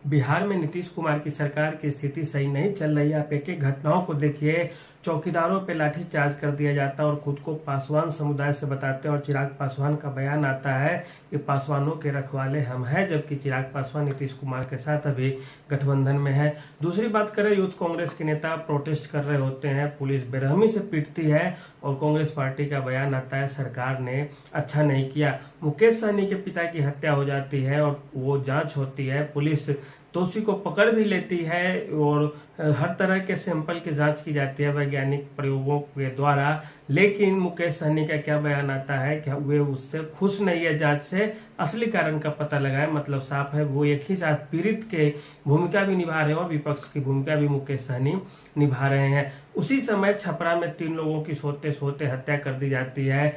बिहार में नीतीश कुमार की सरकार की स्थिति सही नहीं चल रही है। आप एक एक घटनाओं को देखिए। चौकीदारों पे लाठीचार्ज कर दिया जाता है और खुद को पासवान समुदाय से बताते हैं और चिराग पासवान का बयान आता है कि पासवानों के रखवाले हम हैं, जबकि चिराग पासवान नीतीश कुमार के साथ अभी गठबंधन में है। दूसरी बात करें, यूथ कांग्रेस के नेता प्रोटेस्ट कर रहे होते हैं, पुलिस बेरहमी से पीटती है और कांग्रेस पार्टी का बयान आता है सरकार ने अच्छा नहीं किया। मुकेश सहनी के पिता की हत्या हो जाती है और वो जांच होती है, पुलिस दोषी को पकड़ भी लेती है और हर तरह के सैंपल की जांच की जाती है वैज्ञानिक प्रयोगों के द्वारा। लेकिन मुकेश सहनी का क्या बयान आता है कि वे उससे खुश नहीं है, जांच से असली कारण का पता लगाए। मतलब साफ है, वो एक ही साथ पीड़ित के भूमिका भी निभा रहे हैं और विपक्ष की भूमिका भी मुकेश सहनी निभा रहे हैं। उसी समय छपरा में 3 लोगों की सोते सोते हत्या कर दी जाती है।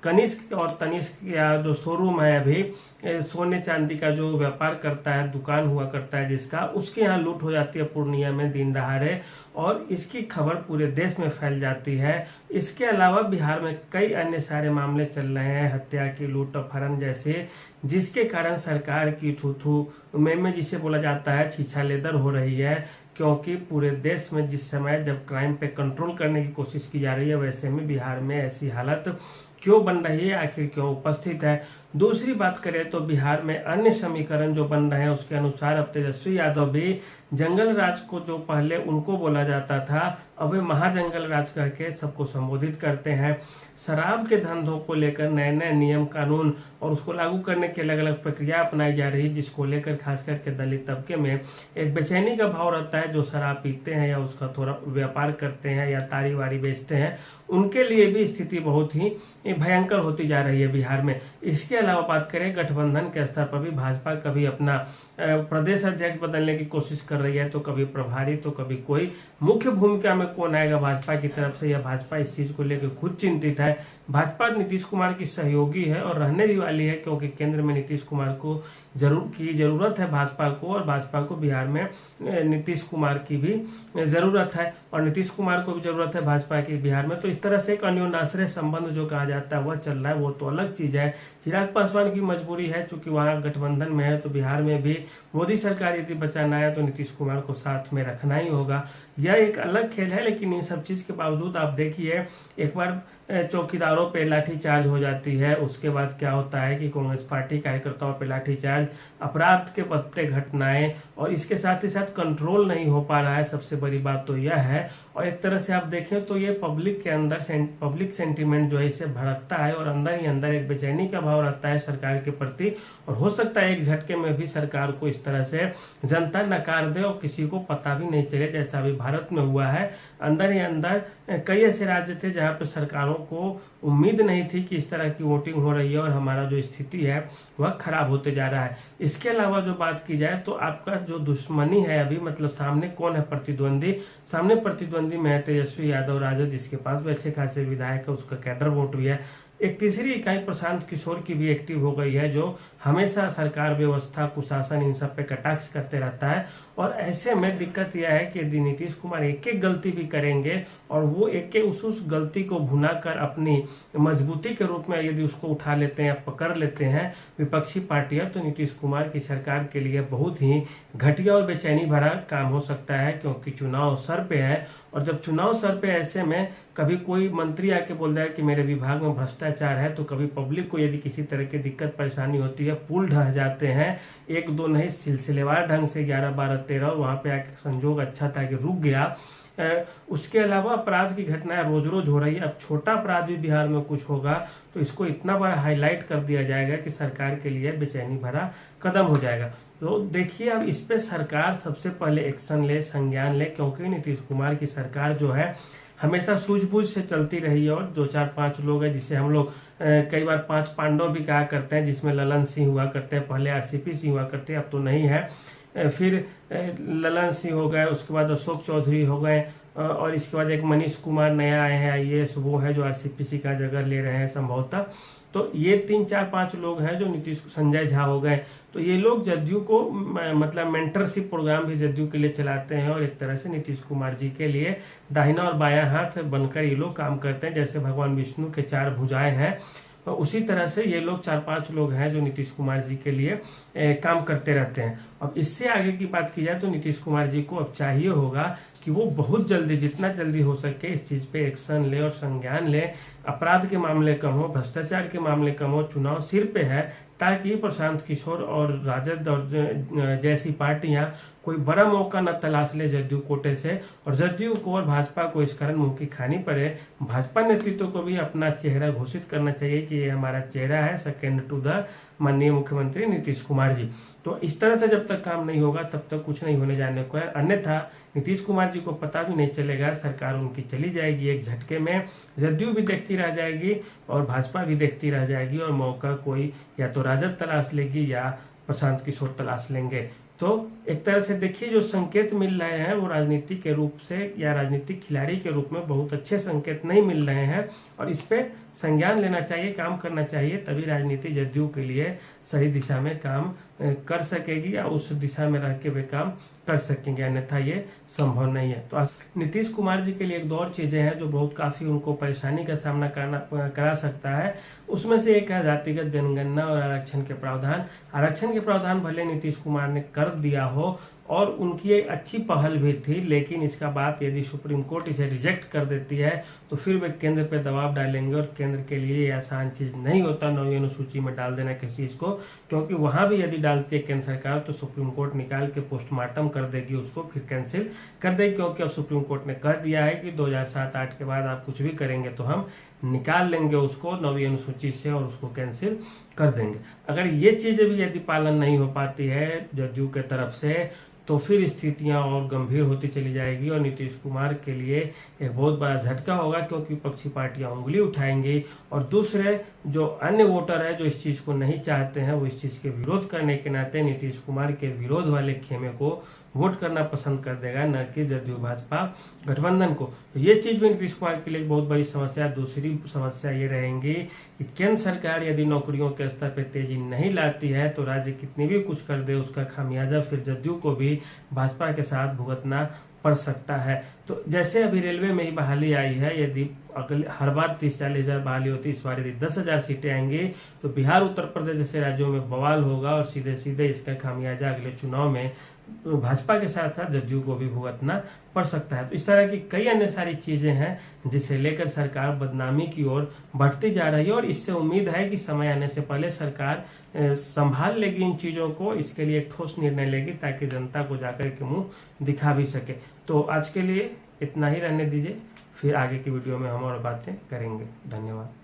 कनिष्क और तनिष्क का जो शोरूम है, अभी सोने चांदी का जो व्यापार करता है, दुकान हुआ करता है जिसका, उसके यहाँ लूट हो जाती है पूर्णिया में दिन दहाड़े और इसकी खबर पूरे देश में फैल जाती है। इसके अलावा बिहार में कई अन्य सारे मामले चल रहे हैं, हत्या की, लूट अपहरण जैसे, जिसके कारण सरकार की थू में जिसे बोला जाता है छीछा लेदर हो रही है। क्योंकि पूरे देश में जिस समय जब क्राइम पे कंट्रोल करने की कोशिश की जा रही है, वैसे में बिहार में ऐसी हालत क्यों बन रही है, आखिर क्यों उपस्थित है। दूसरी बात करें तो बिहार में अन्य समीकरण जो बन रहे हैं उसके अनुसार अब तेजस्वी यादव भी जंगल राज को, जो पहले उनको बोला जाता था, अब वे महाजंगल राज करके सबको संबोधित करते हैं। शराब के धंधों को लेकर नए नए नियम कानून और उसको लागू करने की अलग अलग प्रक्रिया अपनाई जा रही है, जिसको लेकर खास करके दलित तबके में एक बेचैनी का भाव रहता है। जो शराब पीते हैं या उसका थोड़ा व्यापार करते हैं या तारी वारी बेचते हैं, उनके लिए भी स्थिति बहुत ही भयंकर होती जा रही है बिहार में। इसके अलावा बात करें गठबंधन के स्तर पर भी भाजपा कभी अपना प्रदेश अध्यक्ष बदलने की कोशिश कर रही है, तो कभी प्रभारी तो कभी कोई। मुख्य भूमिका में कौन आएगा भाजपा की तरफ से, या भाजपा इस चीज को लेकर खुद चिंतित है। भाजपा नीतीश कुमार की सहयोगी है और रहने भी वाली है, क्योंकि केंद्र में नीतीश कुमार को जरूरत है भाजपा को, और भाजपा को बिहार में नीतीश कुमार की भी जरूरत है और नीतीश कुमार को भी जरूरत है भाजपा की बिहार में। तो इस तरह से एक अन्योन्याश्रय संबंध जो कहा जाता है वह चल रहा है, वो तो अलग चीज है। चिराग पासवान की मजबूरी है, चूंकि वहां गठबंधन में है, तो बिहार में भी मोदी सरकार यदि बचाना है तो नीतीश कुमार को साथ में रखना ही होगा। यह एक अलग खेल है, लेकिन इन सब चीज के बावजूद आप देखिए, एक बार चौकीदारों पे लाठीचार्ज हो जाती है, उसके बाद क्या होता है कि कांग्रेस पार्टी कार्यकर्ताओं पे लाठीचार्ज, अपराध के बढ़ते घटनाएं, और इसके साथ ही साथ कंट्रोल नहीं हो पा रहा है। सबसे बड़ी बात तो यह है। और एक तरह से आप देखें तो ये पब्लिक के अंदर पब्लिक सेंटीमेंट जो है इसे भड़कता है और अंदर ही अंदर एक बेचैनी का भाव रहता है सरकार के प्रति, और हो सकता है एक झटके में भी सरकार को इस तरह से जनता नकार दे और किसी को पता भी नहीं चले, जैसा अभी भारत में हुआ है। अंदर ही अंदर कई ऐसे राज्य थे जहां पे सरकारों को उम्मीद नहीं थी कि इस तरह की वोटिंग हो रही है और हमारा जो स्थिति है वह खराब होते जा रहा है। इसके अलावा जो बात की जाए तो आपका जो दुश्मनी है अभी, मतलब सामने कौन है प्रतिद्वंदी, सामने प्रतिद्वंदी में है तेजस्वी यादव राजद, जिसके पास भी अच्छे खासे विधायक है, उसका कैडर वोट भी है। एक तीसरी इकाई प्रशांत किशोर की भी एक्टिव हो गई है, जो हमेशा सरकार व्यवस्था कुशासन इन सब पे कटाक्ष करते रहता है। और ऐसे में दिक्कत यह है कि यदि नीतीश कुमार एक एक गलती भी करेंगे और वो एक उस गलती को भुना कर अपनी मजबूती के रूप में यदि उसको उठा लेते हैं या पकड़ लेते हैं विपक्षी पार्टियां, तो नीतीश कुमार की सरकार के लिए बहुत ही घटिया और बेचैनी भरा काम हो सकता है, क्योंकि चुनाव सर पे है। और जब चुनाव सर पे, ऐसे में कभी कोई मंत्री आके बोल जाए कि मेरे विभाग में भ्रष्टाचार है, तो कभी पब्लिक को यदि किसी तरह की दिक्कत परेशानी होती है, पुल ढह जाते हैं, 1-2 नहीं सिलसिलेवार ढंग से 11, 12, 13, और वहां पे आके संजोग अच्छा था कि रुक गया। उसके अलावा अपराध की घटनाएं रोज रोज हो रही है। अब छोटा अपराध भी बिहार में कुछ होगा तो इसको इतना बड़ा हाईलाइट कर दिया जाएगा कि सरकार के लिए बेचैनी भरा कदम हो जाएगा। तो देखिए, अब इस पे सरकार सबसे पहले एक्शन ले, संज्ञान ले, क्योंकि नीतीश कुमार की सरकार जो है हमेशा सूझबूझ से चलती रही है। और 2-4-5 लोग हैं, जिसे हम लोग कई बार 5 पांडव भी कहा करते हैं, जिसमें ललन सिंह हुआ करते हैं, पहले आरसीपी सिंह हुआ करते हैं, अब तो नहीं है। फिर ललन सिंह हो गए, उसके बाद अशोक चौधरी हो गए, और इसके बाद एक मनीष कुमार नया आए हैं IAS, वो है जो आरसीपी का जगह ले रहे हैं संभवतः। तो ये 3-4-5 लोग हैं जो नीतीश, संजय झा हो गए, तो ये लोग जदयू को मतलब मेंटरशिप प्रोग्राम भी जदयू के लिए चलाते हैं और एक तरह से नीतीश कुमार जी के लिए दाहिना और बायां हाथ बनकर ये लोग काम करते हैं। जैसे भगवान विष्णु के 4 भुजाएं हैं, उसी तरह से ये लोग 4-5 लोग हैं जो नीतीश कुमार जी के लिए काम करते रहते हैं। अब इससे आगे की बात की जाए तो नीतीश कुमार जी को अब चाहिए होगा कि वो बहुत जल्दी, जितना जल्दी हो सके इस चीज पे एक्शन ले और संज्ञान ले। अपराध के मामले कम हो, भ्रष्टाचार के मामले कम हो, चुनाव सिर पे है, ताकि प्रशांत किशोर और राजद और जैसी पार्टियां कोई बड़ा मौका न तलाश ले जदयू कोटे से, और जदयू को और भाजपा को इस कारण मुंह की खानी पड़े। भाजपा नेतृत्व को भी अपना चेहरा घोषित करना चाहिए कि ये हमारा चेहरा है, सेकेंड टू द माननीय मुख्यमंत्री नीतीश कुमार जी। तो इस तरह से जब तक काम नहीं होगा तब तक कुछ नहीं होने जाने को है। अन्यथा नीतीश कुमार जी को पता भी नहीं चलेगा, सरकार उनकी चली जाएगी एक झटके में, जदयू भी देखती रह जाएगी और भाजपा भी देखती रह जाएगी, और मौका कोई या तो राजद तलाश लेगी या प्रशांत किशोर तलाश लेंगे। तो एक तरह से देखिए जो संकेत मिल रहे हैं वो राजनीति के रूप से या राजनीतिक खिलाड़ी के रूप में बहुत अच्छे संकेत नहीं मिल रहे हैं, और इस पे संज्ञान लेना चाहिए, काम करना चाहिए, तभी राजनीति जदयू के लिए सही दिशा में काम कर सकेगी या उस दिशा में रह के वे काम कर सकेंगे, अन्यथा ये संभव नहीं है। तो नीतीश कुमार जी के लिए एक दो और चीजें हैं जो बहुत काफी उनको परेशानी का सामना करा सकता है। उसमें से एक है जातिगत जनगणना और आरक्षण के प्रावधान। आरक्षण के प्रावधान भले नीतीश कुमार ने कर दिया हो और उनकी एक अच्छी पहल भी थी, लेकिन इसका बात यदि सुप्रीम कोर्ट इसे रिजेक्ट कर देती है तो फिर वे केंद्र पर दबाव डालेंगे, और केंद्र के लिए ये आसान चीज नहीं होता 9वीं अनुसूची में डाल देना किसी चीज को, क्योंकि वहां भी यदि डालती है केंद्र सरकार तो सुप्रीम कोर्ट निकाल के पोस्टमार्टम कर देगी, उसको फिर कैंसिल कर देगी, क्योंकि अब सुप्रीम कोर्ट ने कह दिया है कि 2007-8 के बाद आप कुछ भी करेंगे तो हम निकाल लेंगे उसको 9वीं अनुसूची से और उसको कैंसिल कर देंगे। अगर ये चीजें भी यदि पालन नहीं हो पाती है जदयू के तरफ से तो फिर स्थितियां और गंभीर होती चली जाएगी, और नीतीश कुमार के लिए एक बहुत बड़ा झटका होगा, क्योंकि विपक्षी पार्टियां उंगली उठाएंगी और दूसरे जो अन्य वोटर है जो इस चीज को नहीं चाहते हैं वो इस चीज के विरोध करने के नाते नीतीश कुमार के विरोध वाले खेमे को वोट करना पसंद कर देगा, न कि जदयू भाजपा गठबंधन को। तो ये चीज भी नीतीश कुमार के लिए बहुत बड़ी समस्या। दूसरी समस्या ये रहेंगी कि केंद्र सरकार यदि नौकरियों के स्तर पर तेजी नहीं लाती है तो राज्य कितनी भी कुछ कर दे उसका खामियाजा फिर जदयू को भी भाजपा के साथ भुगतना पड़ सकता है। तो जैसे अभी रेलवे में ही बहाली आई है, यदि अगले हर बार 30-40 हजार बहाली होती, इस बार यदि 10,000 सीटें आएंगी तो बिहार उत्तर प्रदेश जैसे राज्यों में बवाल होगा, और सीधे सीधे इसका खामियाजा अगले चुनाव में भाजपा के साथ साथ जदयू को भी भुगतना पड़ सकता है। तो इस तरह की कई अन्य सारी चीजें हैं जिसे लेकर सरकार बदनामी की ओर बढ़ती जा रही है, और इससे उम्मीद है कि समय आने से पहले सरकार संभाल लेगी इन चीजों को, इसके लिए एक ठोस निर्णय लेगी ताकि जनता को जाकर के मुंह दिखा भी सके। तो आज के लिए इतना ही रहने दीजिए, फिर आगे की वीडियो में हम और बातें करेंगे। धन्यवाद।